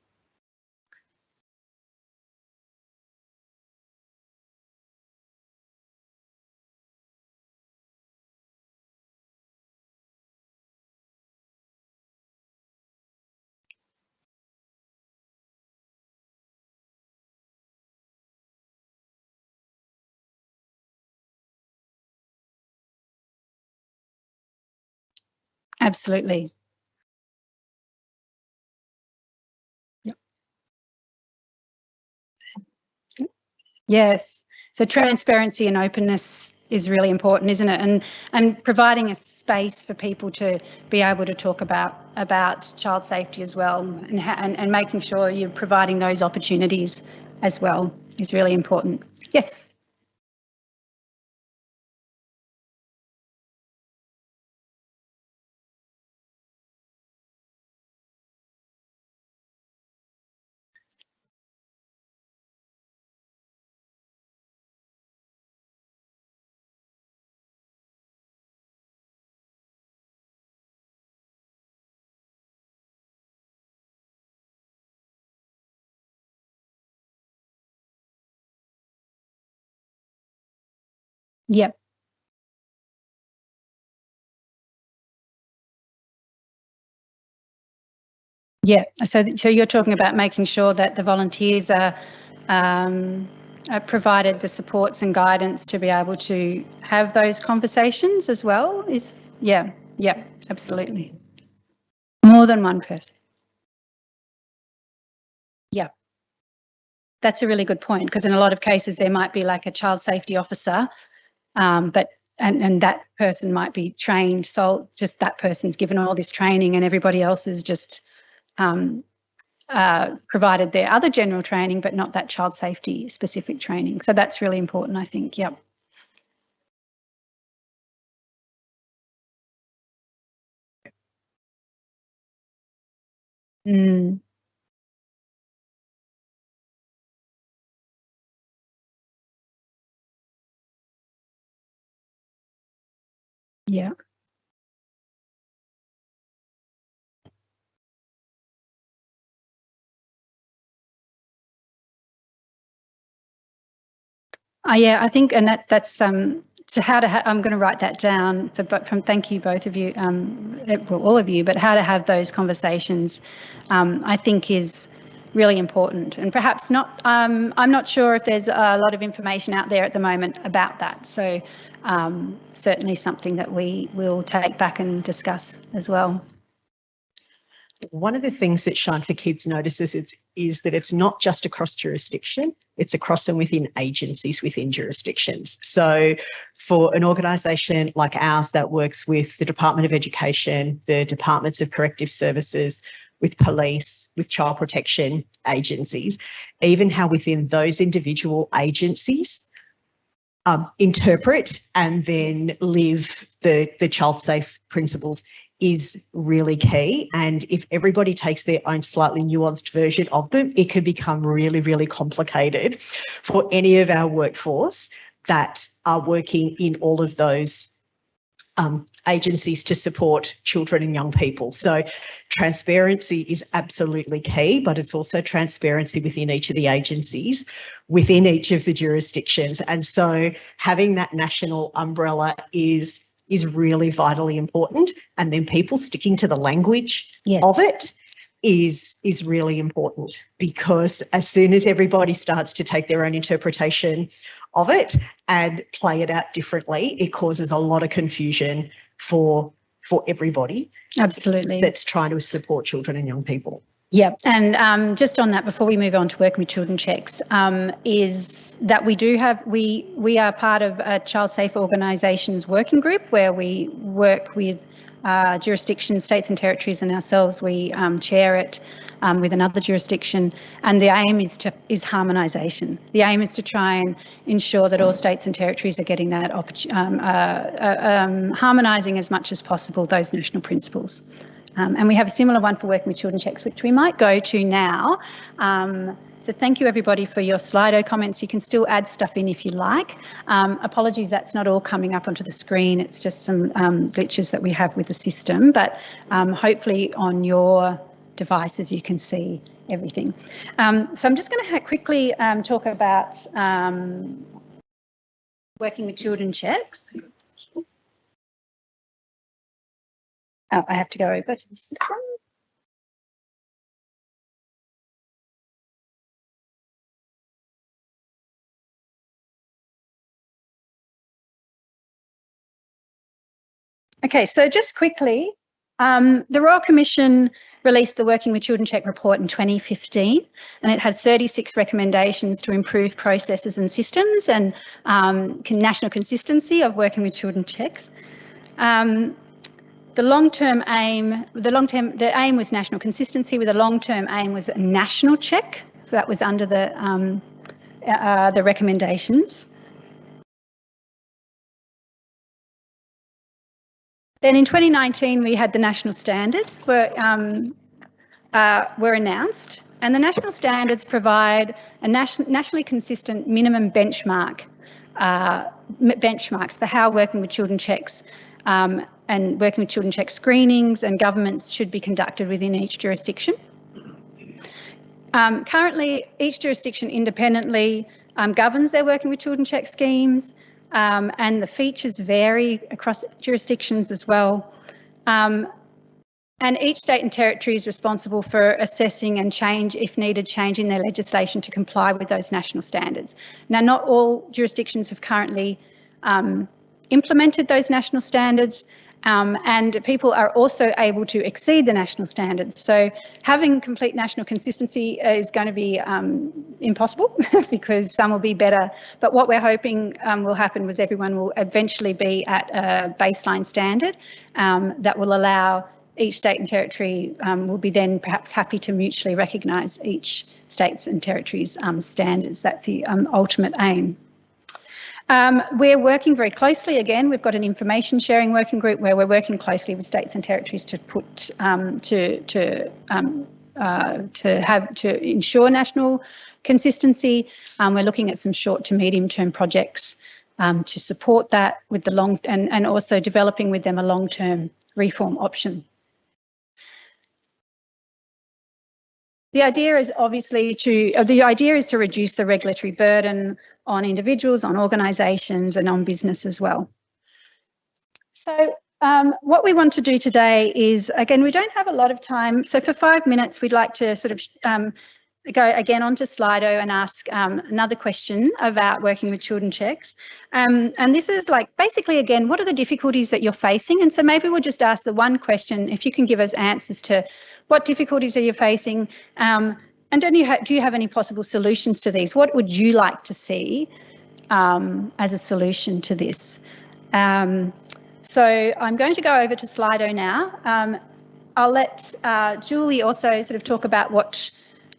Speaker 1: Absolutely. Yep. Yes. So transparency and openness is really important, isn't it? And providing a space for people to be able to talk about child safety as well, and making sure you're providing those opportunities as well is really important. Yes. Yep. Yeah. So you're talking about making sure that the volunteers are provided the supports and guidance to be able to have those conversations as well. Yeah, absolutely. More than one person. Yeah. That's a really good point, because in a lot of cases there might be like a child safety officer, but that person might be trained, so just that person's given all this training and everybody else is just provided their other general training, but not that child safety specific training. So that's really important, I think. Yep. Mm. Yeah. Yeah, I think, and that's so how to I'm going to write that down from thank you both of you, well, all of you, but how to have those conversations, I think is really important, and perhaps not. I'm not sure if there's a lot of information out there at the moment about that. So certainly something that we will take back and discuss as well.
Speaker 2: One of the things that Shine for Kids notices is that it's not just across jurisdiction, it's across and within agencies within jurisdictions. So for an organisation like ours that works with the Department of Education, the Departments of Corrective Services, with police, with child protection agencies, even how within those individual agencies interpret and then live the child safe principles is really key. And if everybody takes their own slightly nuanced version of them, it can become really, really complicated for any of our workforce that are working in all of those agencies to support children and young people. So transparency is absolutely key, but it's also transparency within each of the agencies, within each of the jurisdictions. And so having that national umbrella is really vitally important. And then people sticking to the language of it is really important, because as soon as everybody starts to take their own interpretation of it and play it out differently, it causes a lot of confusion for everybody.
Speaker 1: Absolutely.
Speaker 2: That's trying to support children and young people.
Speaker 1: Yeah, and just on that, before we move on to working with children checks, is that we are part of a Child Safe Organisations working group where we work with jurisdictions, states and territories, and ourselves. We chair it with another jurisdiction, and the aim is harmonisation. The aim is to try and ensure that all states and territories are getting that harmonising as much as possible those national principles. And we have a similar one for working with children checks, which we might go to now. So thank you everybody for your Slido comments. You can still add stuff in if you like. Apologies, that's not all coming up onto the screen. It's just some glitches that we have with the system, but hopefully on your devices you can see everything. So I'm just going to quickly talk about working with children checks. Oh, I have to go over to the system. Okay, so just quickly, The Royal Commission released the Working with Children Check report in 2015, and it had 36 recommendations to improve processes and systems and national consistency of working with children checks. The aim was national consistency, with the long-term aim was a national check. So that was under the recommendations. Then in 2019, we had the national standards were announced, and the national standards provide a nationally consistent minimum benchmarks for how working with children checks and working with children check screenings and governments should be conducted within each jurisdiction. Currently, each jurisdiction independently governs their working with children check schemes, and the features vary across jurisdictions as well. And each state and territory is responsible for assessing and if needed, changing their legislation to comply with those national standards. Now, not all jurisdictions have currently implemented those national standards, and people are also able to exceed the national standards. So having complete national consistency is going to be impossible because some will be better. But what we're hoping will happen was everyone will eventually be at a baseline standard that will allow each state and territory will be then perhaps happy to mutually recognise each state's and territory's standards. That's the ultimate aim. We're working very closely. Again, we've got an information sharing working group where we're working closely with states and territories to ensure national consistency. We're looking at some short to medium term projects to support that with the and also developing with them a long term reform option. The idea is obviously to reduce the regulatory burden on individuals, on organisations and on business as well. So what we want to do today is, again, we don't have a lot of time. So for 5 minutes, we'd like to sort of go again onto Slido and ask another question about working with children checks. And this is like basically, again, what are the difficulties that you're facing? And so maybe we'll just ask the one question, if you can give us answers to what difficulties are you facing, and do you have any possible solutions to these? What would you like to see as a solution to this? So I'm going to go over to Slido now. I'll let Julie also sort of talk about what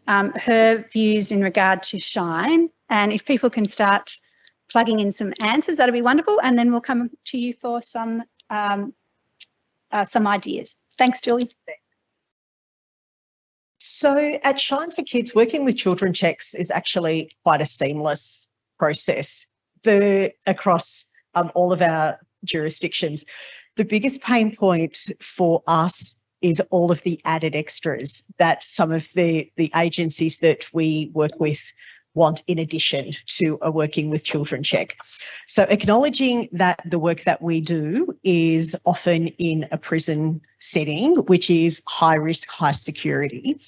Speaker 1: her views in regard to Shine, and if people can start plugging in some answers, that'd be wonderful, and then we'll come to you for some ideas. Thanks, Julie.
Speaker 2: So at Shine for Kids, working with children checks is actually quite a seamless process across all of our jurisdictions. The biggest pain point for us is all of the added extras that some of the agencies that we work with want in addition to a working with children check. So acknowledging that the work that we do is often in a prison setting, which is high risk, high security.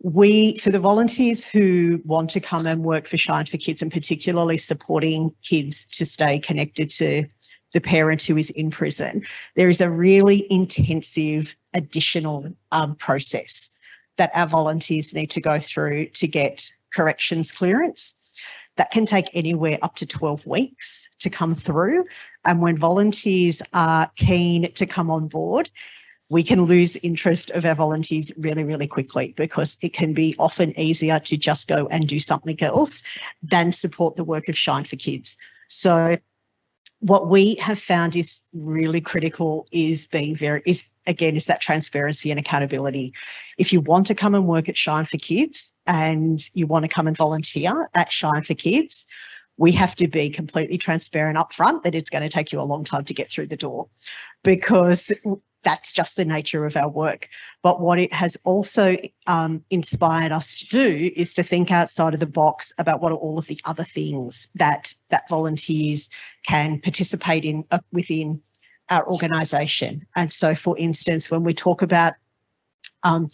Speaker 2: For the volunteers who want to come and work for Shine for Kids, and particularly supporting kids to stay connected to the parent who is in prison, there is a really intensive additional process that our volunteers need to go through to get corrections clearance. That can take anywhere up to 12 weeks to come through. And when volunteers are keen to come on board, we can lose interest of our volunteers really, really quickly, because it can be often easier to just go and do something else than support the work of Shine for Kids. So what we have found is really critical is that transparency and accountability. If you want to come and work at Shine for Kids and you want to come and volunteer at Shine for Kids, we have to be completely transparent up front that it's going to take you a long time to get through the door, because that's just the nature of our work. But what it has also inspired us to do is to think outside of the box about what are all of the other things that volunteers can participate in within our organisation. And so, for instance, when we talk about our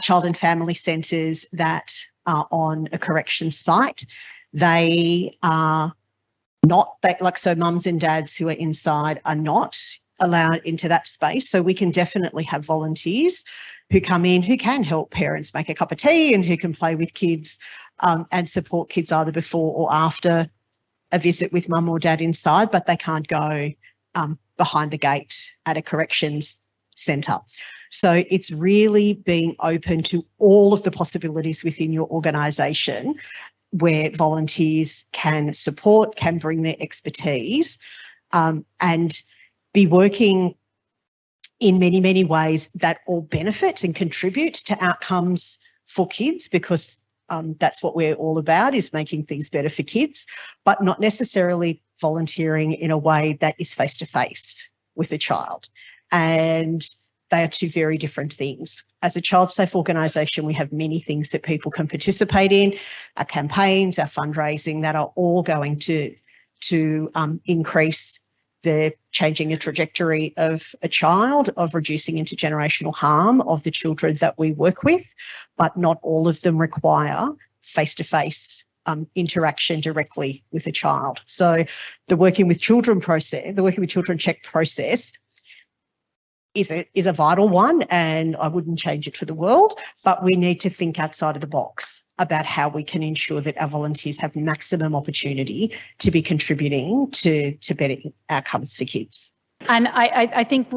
Speaker 2: child and family centres that are on a correction site, they are not, so mums and dads who are inside are not allowed into that space. So we can definitely have volunteers who come in who can help parents make a cup of tea and who can play with kids and support kids either before or after a visit with mum or dad inside, but they can't go behind the gate at a corrections centre. So it's really being open to all of the possibilities within your organisation where volunteers can support, can bring their expertise and be working in many, many ways that all benefit and contribute to outcomes for kids, because that's what we're all about, is making things better for kids, but not necessarily volunteering in a way that is face-to-face with a child. And they are two very different things. As a child safe organisation, we have many things that people can participate in, our campaigns, our fundraising, that are all going to increase the changing the trajectory of a child, of reducing intergenerational harm of the children that we work with, but not all of them require face-to-face interaction directly with a child. So the Working with Children process, the Working with Children check process is a vital one, and I wouldn't change it for the world, but we need to think outside of the box about how we can ensure that our volunteers have maximum opportunity to be contributing to better outcomes for kids.
Speaker 1: And I think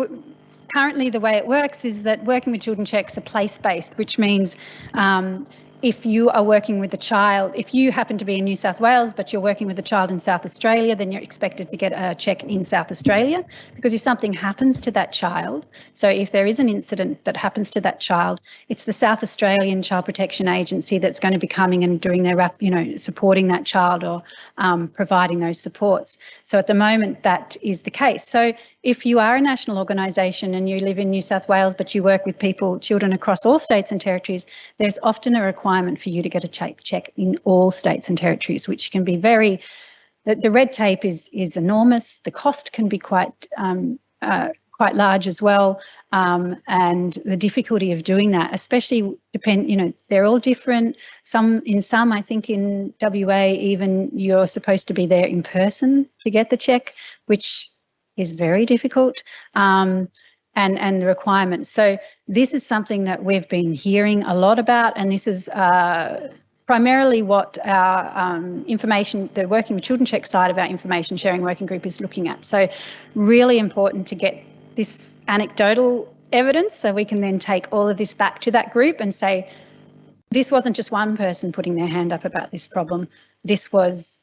Speaker 1: currently the way it works is that Working with Children checks are place-based, which means if you are working with a child, if you happen to be in New South Wales but you're working with a child in South Australia, then you're expected to get a check in South Australia, because if something happens to that child, so if there is an incident that happens to that child, it's the South Australian Child Protection Agency that's going to be coming and doing their, supporting that child or providing those supports. So at the moment that is the case. So if you are a national organisation and you live in New South Wales but you work with children across all states and territories, there's often a requirement for you to get a check in all states and territories, which can be the red tape is enormous. The cost can be quite large as well, and the difficulty of doing that, especially they're all different. In some, I think in WA, even you're supposed to be there in person to get the check, which is very difficult. And the requirements. So this is something that we've been hearing a lot about, and this is primarily what our the Working with Children check side of our information sharing working group is looking at. So really important to get this anecdotal evidence so we can then take all of this back to that group and say, this wasn't just one person putting their hand up about this problem. This was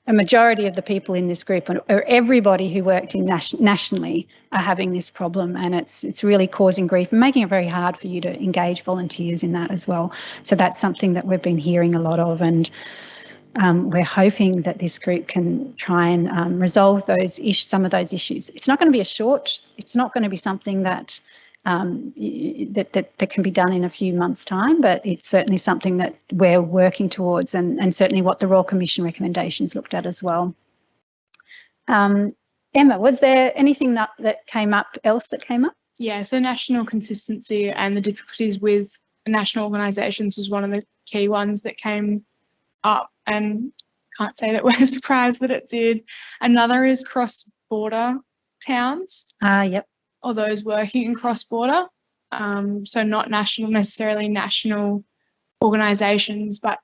Speaker 1: a majority of the people in this group, or everybody who worked in nationally, are having this problem, and it's really causing grief and making it very hard for you to engage volunteers in that as well. So that's something that we've been hearing a lot of, and we're hoping that this group can try and resolve some of those issues. It's not going to be it's not going to be something that that can be done in a few months' time, but it's certainly something that we're working towards, and certainly what the Royal Commission recommendations looked at as well. Emma, was there anything that came up else?
Speaker 3: Yeah, so national consistency and the difficulties with national organisations was one of the key ones that came up, and can't say that we're surprised that it did. Another is cross-border towns.
Speaker 1: Yep.
Speaker 3: Or those working in cross-border, so not necessarily national organisations, but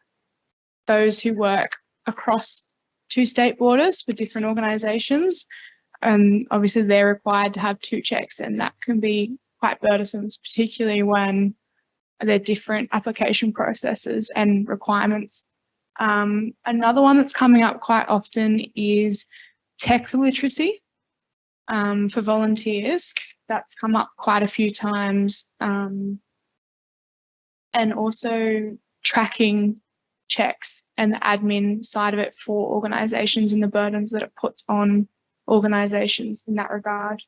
Speaker 3: those who work across two state borders for different organisations. And obviously they're required to have 2 checks, and that can be quite burdensome, particularly when there are different application processes and requirements. Another one that's coming up quite often is tech literacy. For volunteers, that's come up quite a few times, and also tracking checks and the admin side of it for organisations and the burdens that it puts on organisations in that regard.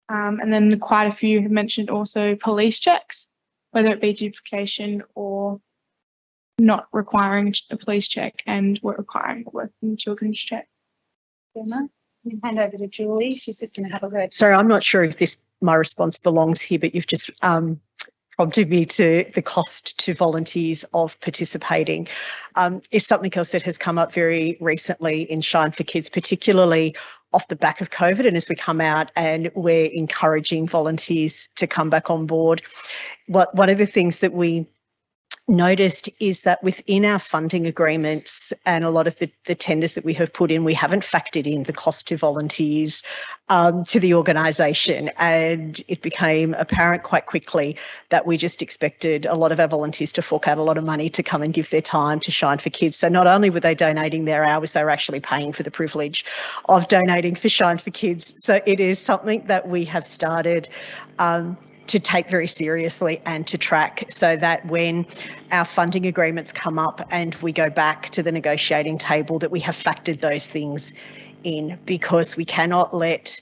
Speaker 3: And then quite a few have mentioned also police checks, whether it be duplication or not requiring a police check and requiring a working children's check. Emma?
Speaker 1: Hand over to Julie. She's just going to have a word.
Speaker 2: Sorry, I'm not sure if my response belongs here, but you've just prompted me to the cost to volunteers of participating is something else that has come up very recently in Shine for Kids, particularly off the back of COVID, and as we come out and we're encouraging volunteers to come back on board. One of the things that we noticed is that within our funding agreements and a lot of the tenders that we have put in, we haven't factored in the cost to volunteers to the organisation, and it became apparent quite quickly that we just expected a lot of our volunteers to fork out a lot of money to come and give their time to Shine for Kids. So not only were they donating their hours, they were actually paying for the privilege of donating for Shine for Kids. So it is something that we have started to take very seriously and to track, so that when our funding agreements come up and we go back to the negotiating table, that we have factored those things in, because we cannot let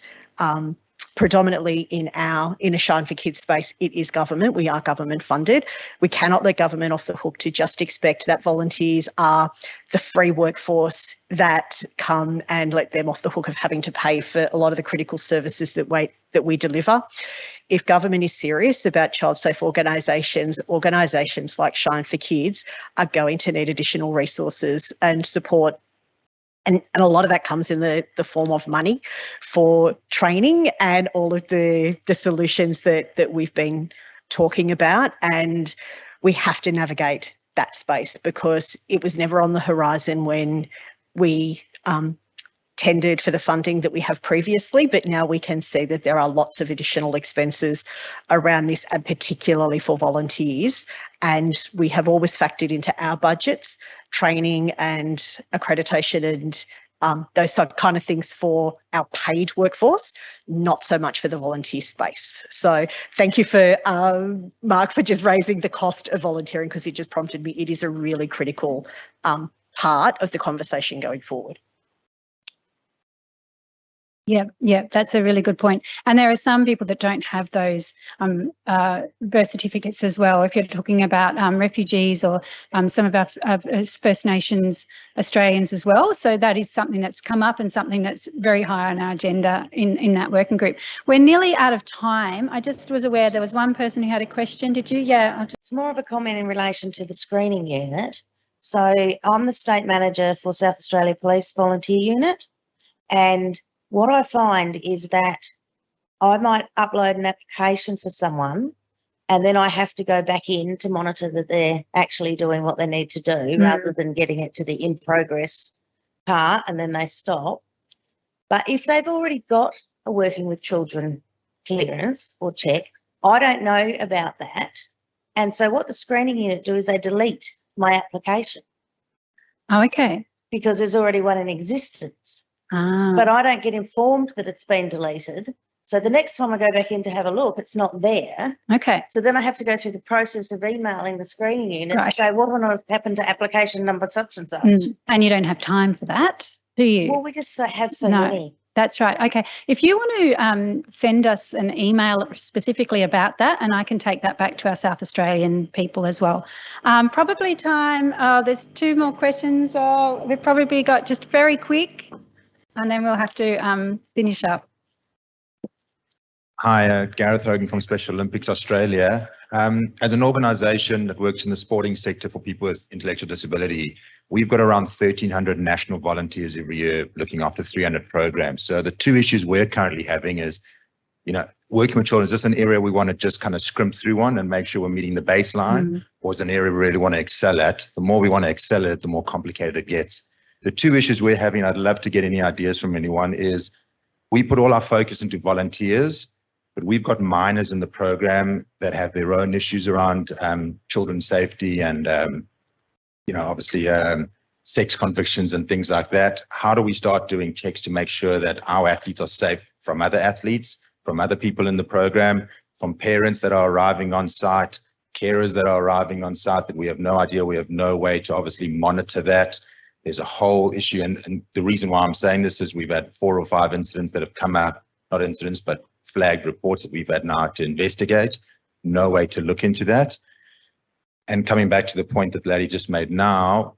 Speaker 2: predominantly in a Shine for Kids space, it is government. We are government funded. We cannot let government off the hook to just expect that volunteers are the free workforce that come and let them off the hook of having to pay for a lot of the critical services that we deliver. If government is serious about child safe organisations like Shine for Kids are going to need additional resources and support. And a lot of that comes in the form of money for training and all of the solutions that we've been talking about. And we have to navigate that space, because it was never on the horizon when we tendered for the funding that we have previously, but now we can see that there are lots of additional expenses around this, and particularly for volunteers. And we have always factored into our budgets training and accreditation and those kind of things for our paid workforce, not so much for the volunteer space. So thank you for Mark for just raising the cost of volunteering, because it just prompted me. It is a really critical part of the conversation going forward.
Speaker 1: Yeah, that's a really good point. And there are some people that don't have those birth certificates as well. If you're talking about refugees or some of our First Nations Australians as well. So that is something that's come up and something that's very high on our agenda in that working group. We're nearly out of time. I just was aware there was one person who had a question. Did you? Yeah.
Speaker 5: It's more of a comment in relation to the screening unit. So I'm the State Manager for South Australia Police Volunteer Unit, and what I find is that I might upload an application for someone, and then I have to go back in to monitor that they're actually doing what they need to do, rather than getting it to the in progress part and then they stop. But if they've already got a working with children clearance or check, I don't know about that. And so what the screening unit do is they delete my application.
Speaker 1: Oh, okay.
Speaker 5: Because there's already one in existence. But I don't get informed that it's been deleted. So the next time I go back in to have a look, it's not there.
Speaker 1: Okay.
Speaker 5: So then I have to go through the process of emailing the screening unit to say, what on earth happened to application number such and such?
Speaker 1: And you don't have time for that, do you?
Speaker 5: Well, we just have so many.
Speaker 1: That's right. Okay. If you want to send us an email specifically about that, and I can take that back to our South Australian people as well. Probably time. There's two more questions. We've probably got just very quick, and then we'll have to finish up.
Speaker 6: Hi, Gareth Hogan from Special Olympics Australia. As an organisation that works in the sporting sector for people with intellectual disability, we've got around 1,300 national volunteers every year looking after 300 programs. So the two issues we're currently having is, working with children, is this an area we want to just kind of scrimp through on and make sure we're meeting the baseline, or is it an area we really want to excel at? The more we want to excel at, the more complicated it gets. The two issues we're having, I'd love to get any ideas from anyone, is we put all our focus into volunteers, but we've got minors in the program that have their own issues around children's safety and, obviously sex convictions and things like that. How do we start doing checks to make sure that our athletes are safe from other athletes, from other people in the program, from parents that are arriving on site, carers that are arriving on site that we have no idea, we have no way to obviously monitor that. There's a whole issue, and the reason why I'm saying this is we've had 4 or 5 incidents that have come out, not incidents, but flagged reports that we've had now to investigate. No way to look into that. And coming back to the point that the lady just made now,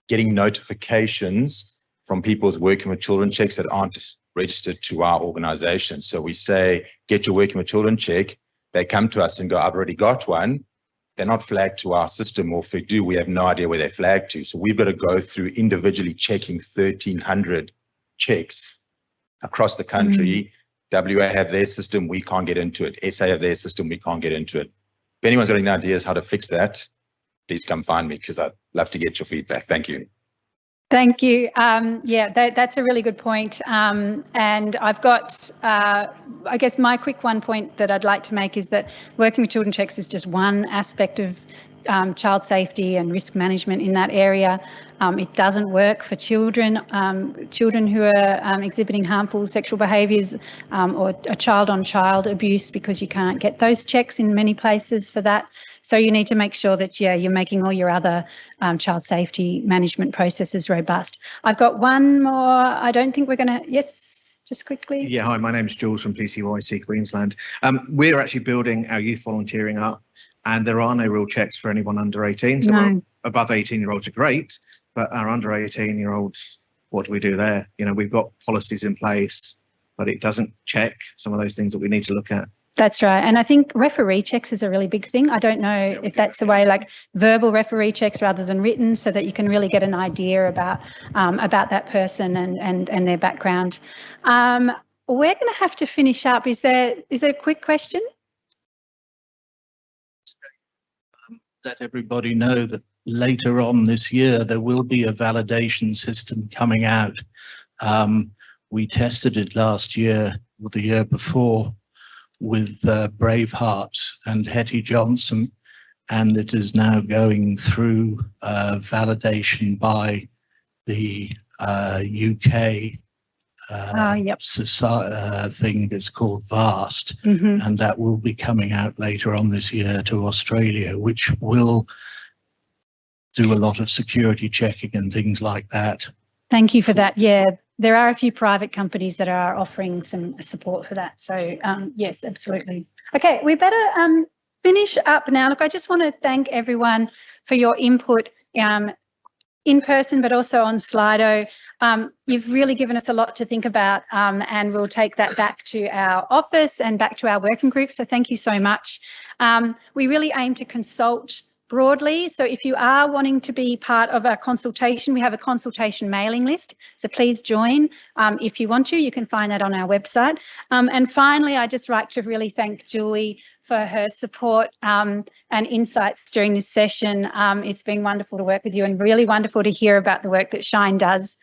Speaker 6: getting notifications from people with working with children checks that aren't registered to our organisation. So we say, get your working with children check, they come to us and go, I've already got one. They're not flagged to our system, or if they do, we have no idea where they're flagged to. So we've got to go through individually checking 1,300 checks across the country. WA have their system, we can't get into it. SA have their system, we can't get into it. If anyone's got any ideas how to fix that, please come find me, because I'd love to get your feedback. Thank you.
Speaker 1: Thank you. Yeah, that's a really good point. And I've got, I guess my quick one point that I'd like to make is that working with children checks is just one aspect of child safety and risk management in that area. It doesn't work for children, children who are exhibiting harmful sexual behaviours or a child-on-child abuse, because you can't get those checks in many places for that. So you need to make sure that, yeah, you're making all your other child safety management processes robust. I've got one more. I don't think we're going to, yes, just quickly.
Speaker 7: Yeah, hi, my name's Jules from PCYC Queensland. We're actually building our youth volunteering up, and there are no real checks for anyone under 18. So
Speaker 1: No.
Speaker 7: above 18-year-olds are great, but our under 18-year-olds, what do we do there? You know, we've got policies in place, but it doesn't check some of those things that we need to look at.
Speaker 1: That's right. And I think referee checks is a really big thing. I don't know if that's the way, like verbal referee checks rather than written, so that you can really get an idea about that person and their background. We're going to have to finish up. Is there a quick question?
Speaker 8: Let everybody know that later on this year there will be a validation system coming out. We tested it last year or the year before with Braveheart and Hetty Johnson, and it is now going through validation by the UK thing that's called VAST, and that will be coming out later on this year to Australia, which will do a lot of security checking and things like that.
Speaker 1: Thank you for that. Yeah, there are a few private companies that are offering some support for that. So yes, absolutely. Okay, we better finish up now. Look, I just want to thank everyone for your input in person, but also on Slido. You've really given us a lot to think about, and we'll take that back to our office and back to our working group. So thank you so much. We really aim to consult broadly. So if you are wanting to be part of a consultation, we have a consultation mailing list. So please join if you want to. You can find that on our website. And finally, I'd just like to really thank Julie for her support and insights during this session. It's been wonderful to work with you, and really wonderful to hear about the work that Shine does